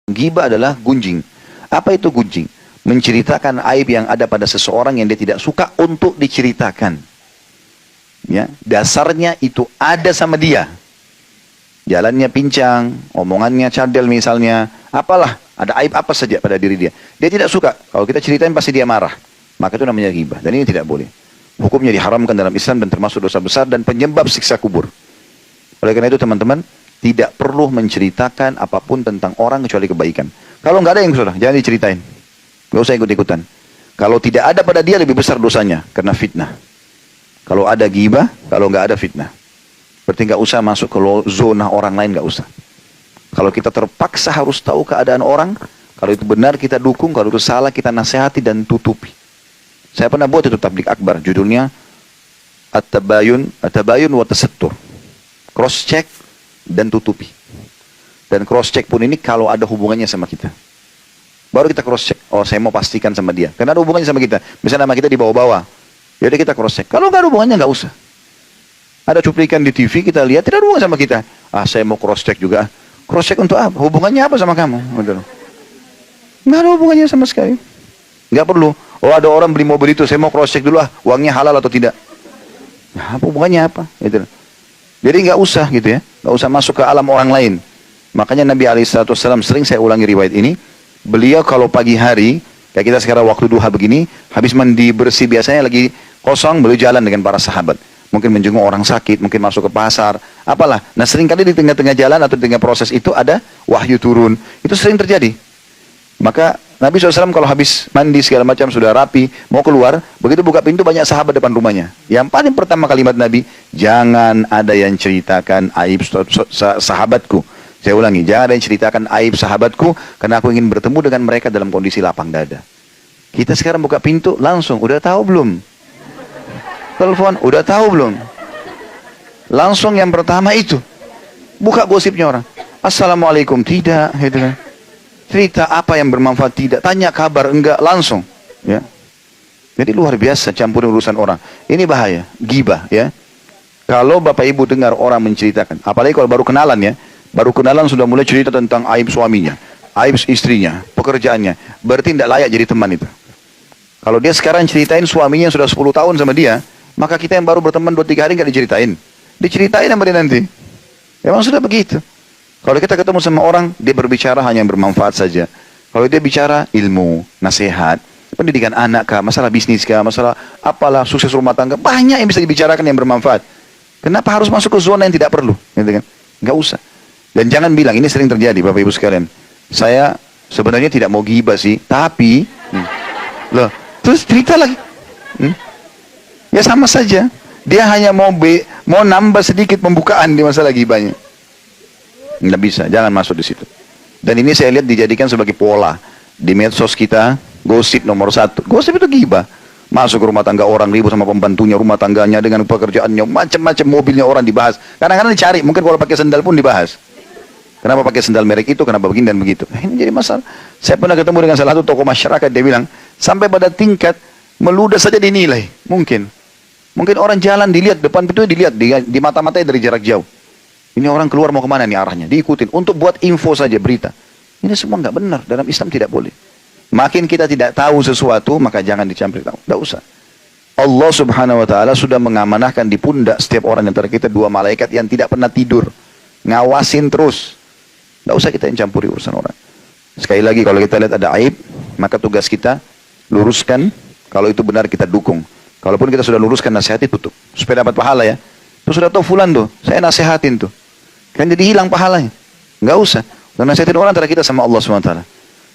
Ghibah adalah gunjing. Apa itu gunjing? Menceritakan aib yang ada pada seseorang yang dia tidak suka untuk diceritakan. Ya, dasarnya itu ada sama dia. Jalannya pincang, omongannya cadel misalnya, apalah, ada aib apa saja pada diri dia. Dia tidak suka. Kalau kita ceritain pasti dia marah. Maka itu namanya ghibah. Dan ini tidak boleh. Hukumnya diharamkan dalam Islam dan termasuk dosa besar dan penyebab siksa kubur. Oleh karena itu teman-teman, tidak perlu menceritakan apapun tentang orang kecuali kebaikan. Kalau nggak ada yang salah, jangan diceritain. Nggak usah ikut-ikutan. Kalau tidak ada pada dia lebih besar dosanya karena fitnah. Kalau ada ghibah, kalau nggak ada fitnah. Berarti nggak usah masuk ke zona orang lain, nggak usah. Kalau kita terpaksa harus tahu keadaan orang, kalau itu benar kita dukung, kalau itu salah kita nasihati dan tutupi. Saya pernah buat itu tablik akbar, judulnya At-Tabayun wa Tasattur. Cross check dan tutupi. Dan cross check pun ini kalau ada hubungannya sama kita. Baru kita cross check. Oh, saya mau pastikan sama dia. Karena ada hubungannya sama kita. Misalnya nama kita di bawah-bawah. Jadi kita cross check. Kalau nggak ada hubungannya nggak usah. Ada cuplikan di TV kita lihat tidak ada hubungan sama kita. Ah, saya mau cross check juga. Cross check untuk apa? Hubungannya apa sama kamu? Nggak ada hubungannya sama sekali. Nggak perlu. Oh, ada orang beli mobil itu, saya mau cross check dulu uangnya halal atau tidak. Nah, hubungannya apa? Gitu. Jadi nggak usah gitu ya. Nggak usah masuk ke alam orang lain. Makanya Nabi SAW sering saya ulangi riwayat ini. Beliau kalau pagi hari, kayak kita sekarang waktu duha begini, habis mandi bersih biasanya lagi kosong, beliau jalan dengan para sahabat. Mungkin menjenguk orang sakit, mungkin masuk ke pasar, apalah. Nah seringkali di tengah-tengah jalan atau di tengah proses itu ada wahyu turun. Itu sering terjadi. Maka Nabi SAW kalau habis mandi segala macam sudah rapi, mau keluar, begitu buka pintu banyak sahabat depan rumahnya. Yang paling pertama kalimat Nabi, jangan ada yang ceritakan aib sahabatku. Saya ulangi, jangan ada yang ceritakan aib sahabatku, karena aku ingin bertemu dengan mereka dalam kondisi lapang dada. Kita sekarang buka pintu, langsung, udah tahu belum? Telepon, udah tahu belum? Langsung yang pertama itu. Buka gosipnya orang. Assalamualaikum, tidak. Gitu kan. Cerita apa yang bermanfaat, tidak. Tanya kabar, enggak, langsung. Ya. Jadi luar biasa campurin urusan orang. Ini bahaya, ghibah ya. Kalau Bapak Ibu dengar orang menceritakan, apalagi kalau baru kenalan ya. Baru kenalan sudah mulai cerita tentang aib suaminya, aib istrinya, pekerjaannya. Berarti tidak layak jadi teman itu. Kalau dia sekarang ceritain suaminya sudah 10 tahun sama dia, maka kita yang baru berteman 2-3 hari nggak diceritain. Diceritain sama dia nanti. Memang sudah begitu. Kalau kita ketemu sama orang, dia berbicara hanya yang bermanfaat saja. Kalau dia bicara ilmu, nasihat, pendidikan anak kah, masalah bisnis kah, masalah apalah, sukses rumah tangga, banyak yang bisa dibicarakan yang bermanfaat. Kenapa harus masuk ke zona yang tidak perlu? Gitu kan? Nggak usah. Dan jangan bilang, ini sering terjadi Bapak Ibu sekalian. Saya sebenarnya tidak mau ghibah sih, tapi loh, terus cerita lagi. Ya sama saja. Dia hanya mau nambah sedikit pembukaan di masalah ghibahnya. Nggak bisa, jangan masuk di situ. Dan ini saya lihat dijadikan sebagai pola di medsos kita, gosip nomor 1. Gosip itu ghibah. Masuk ke rumah tangga orang, ribut sama pembantunya, rumah tangganya dengan pekerjaannya, macam-macam mobilnya orang dibahas. Kadang-kadang dicari, mungkin kalau pakai sendal pun dibahas. Kenapa pakai sendal merek itu, kenapa begini dan begitu. Ini jadi masalah. Saya pernah ketemu dengan salah satu tokoh masyarakat, dia bilang, sampai pada tingkat meludah saja dinilai. Mungkin orang jalan dilihat, depan pintu dilihat, di mata-matanya dari jarak jauh. Ini orang keluar mau kemana nih arahnya, diikutin. Untuk buat info saja, berita. Ini semua nggak benar, dalam Islam tidak boleh. Makin kita tidak tahu sesuatu, maka jangan dicampur tahu. Nggak usah. Allah Subhanahu Wa Taala sudah mengamanahkan di pundak setiap orang antara kita 2 malaikat yang tidak pernah tidur. Ngawasin terus. Nggak usah kita yang campuri urusan orang. Sekali lagi kalau kita lihat ada aib, maka tugas kita luruskan. Kalau itu benar kita dukung. Kalaupun kita sudah luruskan, nasihati, tutup supaya dapat pahala ya. Terus sudah tahu fulan tuh, saya nasihatin tuh, kan jadi hilang pahalanya. Nggak usah. Dan nasihatin orang antara kita sama Allah SWT.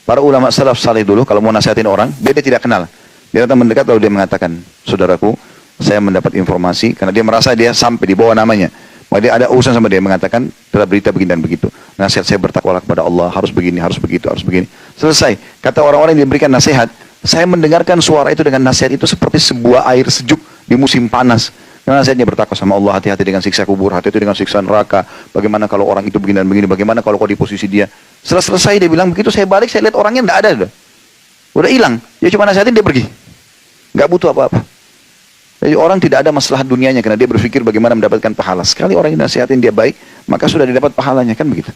Para ulama salaf salih dulu kalau mau nasihatin orang, dia tidak kenal. Dia datang mendekat lalu dia mengatakan, saudaraku, saya mendapat informasi karena dia merasa dia sampai di bawah namanya. Maka dia ada urusan sama dia mengatakan telah berita begini dan begitu. Nasihat saya bertakwalah kepada Allah, harus begini, harus begitu, harus begini. Selesai. Kata orang-orang yang diberikan nasihat, saya mendengarkan suara itu dengan nasihat itu seperti sebuah air sejuk di musim panas. Karena nasihatnya bertakwa sama Allah, hati-hati dengan siksa kubur, hati-hati dengan siksa neraka. Bagaimana kalau orang itu begini dan begini, bagaimana kalau kau di posisi dia. Setelah selesai dia bilang begitu, saya balik, saya lihat orangnya tidak ada. Udah hilang. Dia cuma nasihatin, dia pergi. Nggak butuh apa-apa. Jadi orang tidak ada masalah dunianya karena dia berpikir bagaimana mendapatkan pahala. Sekali orang yang nasihatin dia baik, maka sudah didapat pahalanya, kan begitu.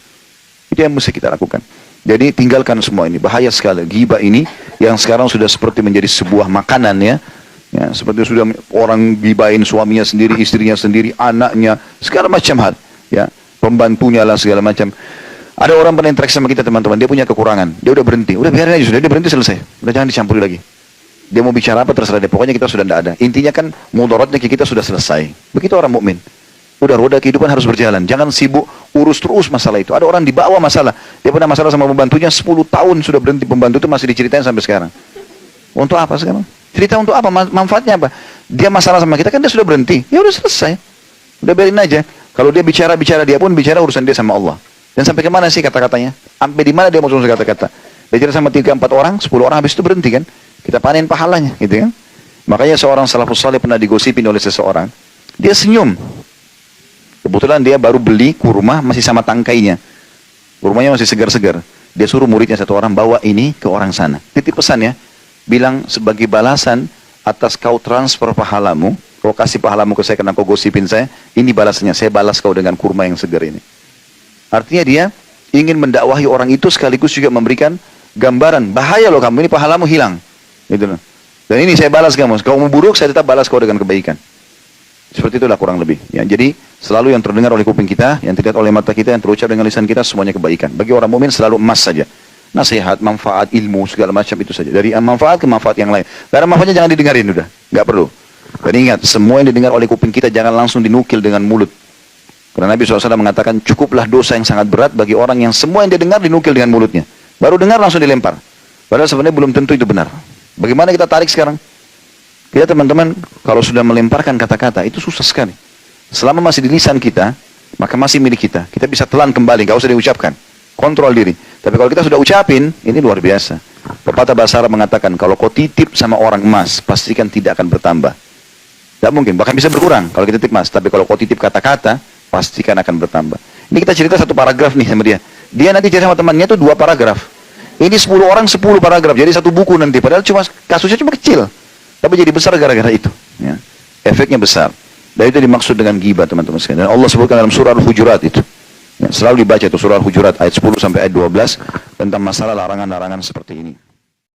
Itu yang mesti kita lakukan. Jadi tinggalkan semua ini, bahaya sekali. Ghibah ini yang sekarang sudah seperti menjadi sebuah makanan ya. Ya, seperti sudah orang gibahin suaminya sendiri, istrinya sendiri, anaknya, segala macam hal. Ya, pembantunya lah segala macam. Ada orang pernah interaksi sama kita teman-teman, dia punya kekurangan, dia udah berhenti, udah biarin aja sudah, dia berhenti selesai, udah jangan dicampuri lagi. Dia mau bicara apa terserah dia, pokoknya kita sudah tidak ada. Intinya kan mudaratnya kita sudah selesai. Begitu orang mukmin. Udah roda kehidupan harus berjalan, jangan sibuk urus terus masalah itu. Ada orang dibawa masalah, dia pernah masalah sama pembantunya 10 tahun sudah berhenti, pembantu itu masih diceritain sampai sekarang. Untuk apa sekarang? Cerita untuk apa? Manfaatnya apa? Dia masalah sama kita kan dia sudah berhenti, ya udah selesai. Udah biarin aja. Kalau dia bicara dia pun bicara urusan dia sama Allah. Dan sampai kemana sih kata-katanya? Sampai di mana dia mau urusan kata-kata? Dia cerita sama 3-4 orang, 10 orang habis itu berhenti kan? Kita panen pahalanya, gitu kan? Makanya seorang salafus saleh pernah digosipin oleh seseorang. Dia senyum. Kebetulan dia baru beli kurma masih sama tangkainya. Kurmanya masih segar-segar. Dia suruh muridnya satu orang bawa ini ke orang sana. Titip pesan ya. Bilang sebagai balasan atas kau transfer pahalamu, kau kasih pahalamu ke saya karena kau gosipin saya, ini balasannya, saya balas kau dengan kurma yang segar ini. Artinya dia ingin mendakwahi orang itu sekaligus juga memberikan gambaran, bahaya loh kamu, ini pahalamu hilang. Gitu loh. Dan ini saya balas kamu, kalau mau buruk saya tetap balas kau dengan kebaikan. Seperti itulah kurang lebih. Ya, jadi selalu yang terdengar oleh kuping kita, yang terlihat oleh mata kita, yang terucap dengan lisan kita, semuanya kebaikan. Bagi orang mukmin selalu emas saja. Nasihat, manfaat, ilmu, segala macam itu saja. Dari manfaat ke manfaat yang lain. Karena manfaatnya jangan didengarin udah, nggak perlu. Dan ingat, semua yang didengar oleh kuping kita jangan langsung dinukil dengan mulut. Karena Nabi SAW mengatakan cukuplah dosa yang sangat berat bagi orang yang semua yang dia dengar dinukil dengan mulutnya. Baru dengar langsung dilempar. Padahal sebenarnya belum tentu itu benar. Bagaimana kita tarik sekarang? Kita teman-teman, kalau sudah melemparkan kata-kata, itu susah sekali. Selama masih di lisan kita, maka masih milik kita. Kita bisa telan kembali, nggak usah diucapkan. Kontrol diri. Tapi kalau kita sudah ucapin, ini luar biasa. Pepatah bahasa Arab mengatakan, kalau kau titip sama orang emas, pastikan tidak akan bertambah. Tidak mungkin, bahkan bisa berkurang kalau kita titip emas. Tapi kalau kau titip kata-kata, pastikan akan bertambah. Ini kita cerita satu paragraf nih sama dia. Dia nanti cerita sama temannya itu 2 paragraf. Ini 10 orang 10 paragraf, jadi satu buku nanti. Padahal kasusnya cuma kecil. Tapi jadi besar gara-gara itu. Ya. Efeknya besar. Dan itu dimaksud dengan ghibah teman-teman sekalian. Dan Allah sebutkan dalam surah Al-Hujurat itu. Ya, selalu dibaca itu surah Al-Hujurat ayat 10 sampai ayat 12 tentang masalah larangan-larangan seperti ini.